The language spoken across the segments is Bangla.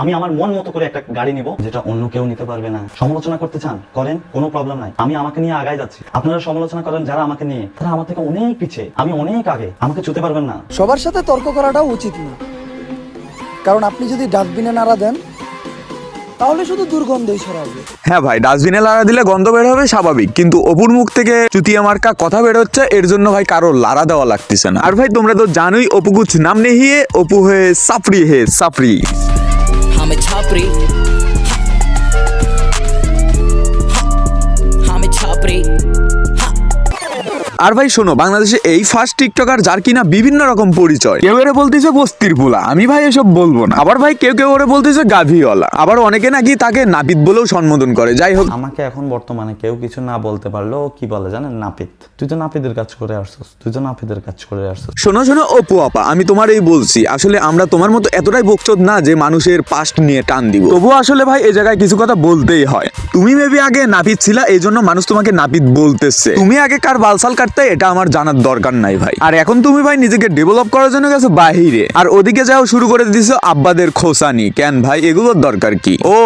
আমি আমার মন মতো করে একটা গাড়ি নিব, যেটা অন্য কেউ নিতে পারবে না। সমালোচনা করতে চান করেন, কোনো প্রবলেম নাই। আমি আমাকে নিয়ে আগাই যাচ্ছি। আপনারা সমালোচনা করেন যারা আমাকে নিয়ে, তারা আমার থেকে অনেক পিছিয়ে, আমি অনেক আগে, আমাকে ছুতে পারবেন না। সবার সাথে তর্ক করাটাও উচিত না, কারণ আপনি যদি ডাস্টবিনে নাড়া দেন তাহলে শুধু দুর্গন্ধই ছড়াবে। হ্যাঁ ভাই, ডাস্টবিনে লাড়া দিলে গন্ধ বের হবে স্বাভাবিক, কিন্তু অপুর মুখ থেকে চুতিয়া মার্কা কথা বের হচ্ছে, এর জন্য ভাই কারো লাড়া দেওয়া লাগতেছে না। আর ভাই তোমরা তো জানোই অপু কুছ নাম নেই হে, অপু হে সাফরি হে সাফরি। हमें छापरी हमें छापरी। আর ভাই শোনো, বাংলাদেশে এই ফার্স্ট টিকটকার যার কিনা বিভিন্ন রকম পরিচয়। কেউ এরে বলতেছে বস্তির পোলা, আমি ভাই এসব বলবো না। আবার ভাই কেউ কেউ ওরে বলতেছে গাভিওয়ালা, আবার অনেকে নাকি তাকে নাপিত বলেও সম্বোধন করে। যাই হোক, আমাকে এখন বর্তমানে কেউ কিছু না বলতে পারলেও কি বলে জানেন? নাপিত। তুই তো নাপিতের কাজ করে আসছিস, তুই তো নাপিতের কাজ করে আসছিস। শোনো শোনো অপু আপা, আমি তোমার এই বলছি, আসলে আমরা তোমার মতো এতটাই বকচোদ না যে মানুষের পাস্ট নিয়ে টান দিব। তবু আসলে ভাই এই জায়গায় কিছু কথা বলতেই হয়। তুমি মেবি আগে নাপিত ছিলা, এই জন্য মানুষ তোমাকে নাপিত বলতেছে। তুমি আগে কার বালসাল কাটতে, এটা আমার জানার দরকার নাই ভাই। আর এখন তুমি ভাই নিজেকে ডেভেলপ করার জন্য গেছো বাহিরে, আর ওদিকে যাও শুরু করে দিছো আব্বাদের খোসানি। কেন ভাই, এগুলোর দরকার কি? ও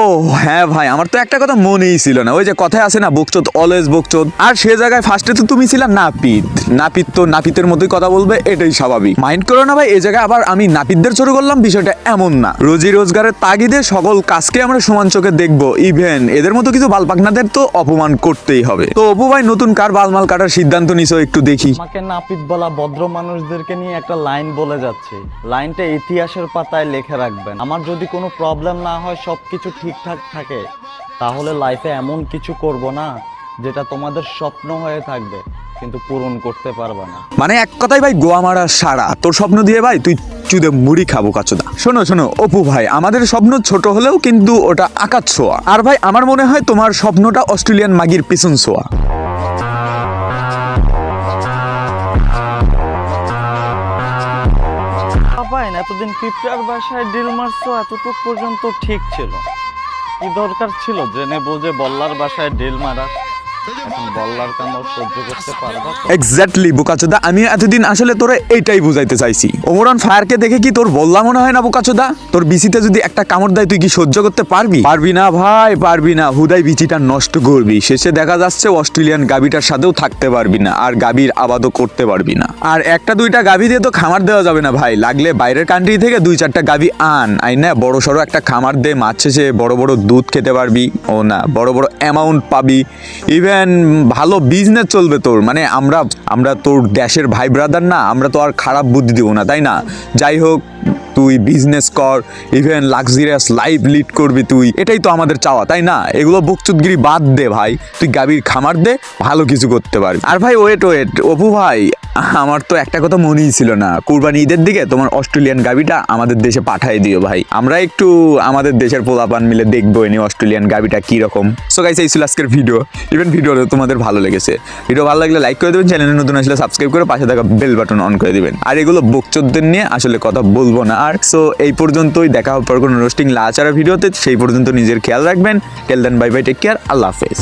হ্যাঁ ভাই, আমার তো একটা কথা মনেই ছিল না। ওই যে কথায় আছে না, বকচোদ অলওয়েজ বকচোদ। আর সে জায়গায় ফার্স্টে তো তুমি ছিলা নাপিত। নাপিত তো নাপিতের মতোই কথা বলবে, এটাই স্বাভাবিক। মাইন্ড করো না ভাই, এই জায়গায় আবার আমি নাপিতদের শুরু করলাম, বিষয়টা এমন না। রোজি রোজগারের তাগিদে সকল কাজকে আমরা সমান চোখে দেখবো। ইভেন এদের মতো কিছু বালপাকনাদের তো অপমান করতেই হবে। তো অপু ভাই নতুন কার বালমাল কাটার সিদ্ধান্ত নিছো একটু দেখি। আমাকে নাপিত বলা ভদ্র মানুষদেরকে নিয়ে একটা লাইন বলে যাচ্ছে। লাইনটা ইতিহাসের পাতায় লিখে রাখবেন। আমার যদি কোনো প্রবলেম না হয়, সবকিছু ঠিকঠাক থাকে, তাহলে লাইফে এমন কিছু করব না যেটা তোমাদের স্বপ্ন হয়ে থাকবে কিন্তু পূরণ করতে পারবে না। মানে এক কথাই ভাই, গোয়া মারা সারা তোর স্বপ্ন দিয়ে ভাই তুই চুদে মুড়ি খাবো কাচুদা। শোনো শোনো অপু ভাই, আমাদের স্বপ্ন ছোট হলেও কিন্তু ওটা আকাশ ছোঁয়া। আর ভাই আমার মনে হয় তোমার স্বপ্নটা অস্ট্রেলিয়ান মাগির পিছন ছোঁয়া। পাইন এতদিন পিঁপড়ার বাসায় ডিল মারছো, এতটুক পর্যন্ত ঠিক ছিল। কি দরকার ছিল জেনে বুঝে বল্লার বাসায় ডিল মারা? এখন বল্লার কামড় সহ্য করতে পারবা তো? এক্স্যাক্টলি বোকাচোদা, আমি এতদিন আসলে তোরে এইটাই বুঝাইতে চাইছি। ওমরান ফায়ারকে দেখে কি তোর বললা মনে হয় না বোকাচোদা? তোর বিচিতে যদি একটা কামড় দেয় তুই কি সহ্য করতে পারবি? পারবি না ভাই, পারবি না। হুদাই বিচিটা নষ্ট করবি, শেষে দেখা যাচ্ছে অস্ট্রেলিয়ান গাবিটার সাথেও থাকতে পারবি না, আর গাবির আবাদও করতে পারবি না। আর একটা দুইটা গাভি দিয়ে তো খামার দেওয়া যাবে না ভাই, লাগলে বাইরের কান্ট্রি থেকে দুই চারটা গাভি আই না, বড় সড়ো একটা খামার দে, মাছ শেষে বড় বড় দুধ খেতে পারবি। ও না, বড় বড় অ্যামাউন্ট পাবি, ইভেন ভালো বিজনেস চলবে তোর। মানে আমরা তোর দেশের ভাই ব্রাদার না, আমরা তো আর খারাপ বুদ্ধি দিব না, তাই না? যাই হোক, তুই বিজনেস কর, ইভেন লাক্সারিয়াস লাইফ লিড করবি তুই, এটাই তো আমাদের চাওয়া, তাই না? এগুলো বকচুদগিরি বাদ দে ভাই, তুই গাভীর খামার দে, ভালো কিছু করতে পারবি। আর ভাই ওয়েট অপু ভাই, আমার তো একটা কথা মনেই ছিল না, কুরবানি ঈদের দিকে তোমার অস্ট্রেলিয়ান গাভীটা আমাদের দেশে পাঠিয়ে দিও ভাই। আমরা একটু আমাদের দেশের পোলাপান মিলে দেখবো এনে অস্ট্রেলিয়ান গাভীটা কি রকম। সো গাইস, এই ছিল আজকের ভিডিও। ইভেন ভিডিওটা তোমাদের ভালো লেগেছে, ভিডিও ভালো লাগলে লাইক করে দেবেন, চ্যানেলে নতুন আসলে সাবস্ক্রাইব করে পাশে থাকা বেল বাটন অন করে দিবেন। আর এগুলো বকচোদদের নিয়ে আসলে কথা বলবো না আর। সো এই পর্যন্তই, দেখা হবে পর কোনো রোস্টিং লাচারা ভিডিওতে। সেই পর্যন্ত নিজের খেয়াল রাখবেন। টেল দেন, বাই বাই, টেক কেয়ার, আল্লাহ হাফেজ।